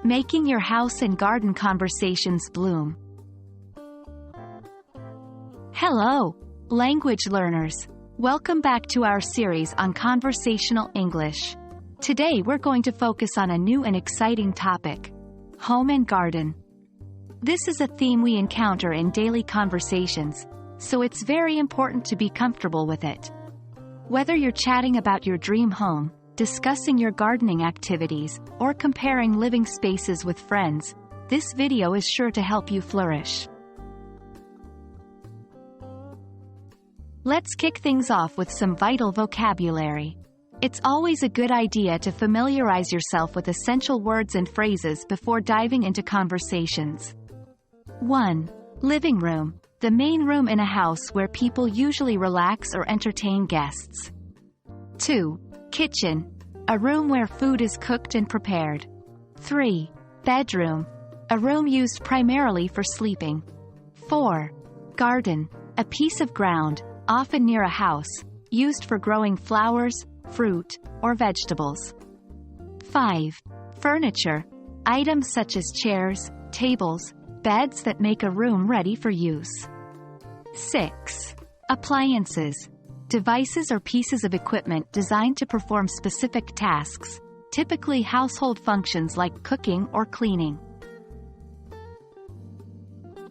Making your house and garden conversations bloom. Hello, language learners. Welcome back to our series on conversational English. Today we're going to focus on a new and exciting topic: home and garden. This is a theme we encounter in daily conversations, so it's very important to be comfortable with it. Whether you're chatting about your dream home, discussing your gardening activities, or comparing living spaces with friends, this video is sure to help you flourish. Let's kick things off with some vital vocabulary. It's always a good idea to familiarize yourself with essential words and phrases before diving into conversations. 1. Living room, the main room in a house where people usually relax or entertain guests. 2. Kitchen, a room where food is cooked and prepared. 3. Bedroom, a room used primarily for sleeping. 4. Garden, a piece of ground, often near a house, used for growing flowers, fruit, or vegetables. 5. Furniture, items such as chairs, tables, beds that make a room ready for use. 6. Appliances, devices or pieces of equipment designed to perform specific tasks, typically household functions like cooking or cleaning.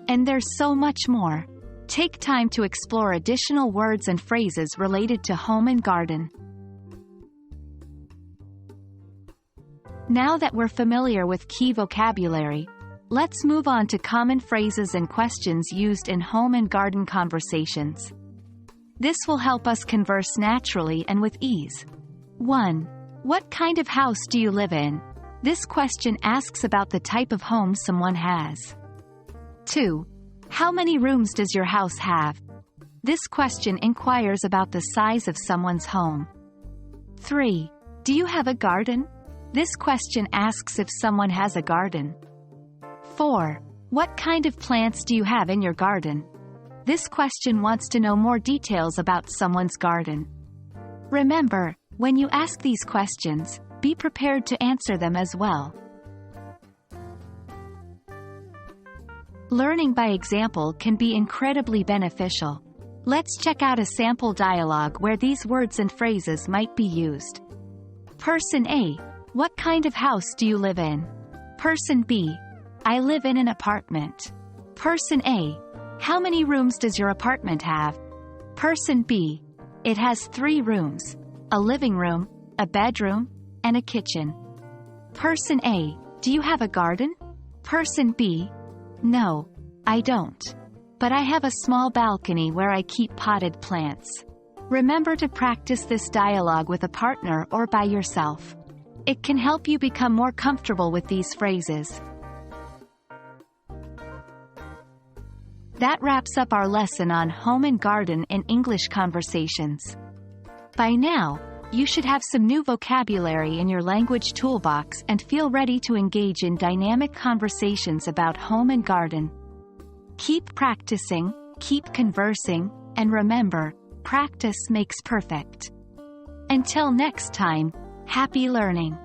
And there's so much more. Take time to explore additional words and phrases related to home and garden. Now that we're familiar with key vocabulary, let's move on to common phrases and questions used in home and garden conversations. This will help us converse naturally and with ease. 1. What kind of house do you live in? This question asks about the type of home someone has. 2. How many rooms does your house have? This question inquires about the size of someone's home. 3. Do you have a garden? This question asks if someone has a garden. 4. What kind of plants do you have in your garden? This question wants to know more details about someone's garden. Remember, when you ask these questions, be prepared to answer them as well. Learning by example can be incredibly beneficial. Let's check out a sample dialogue where these words and phrases might be used. Person A: What kind of house do you live in? Person B: I live in an apartment. Person A: How many rooms does your apartment have? Person B: It has 3 rooms, a living room, a bedroom, and a kitchen. Person A: Do you have a garden? Person B: No, I don't. But I have a small balcony where I keep potted plants. Remember to practice this dialogue with a partner or by yourself. It can help you become more comfortable with these phrases. That wraps up our lesson on home and garden in English conversations. By now, you should have some new vocabulary in your language toolbox and feel ready to engage in dynamic conversations about home and garden. Keep practicing, keep conversing, and remember, practice makes perfect. Until next time, happy learning!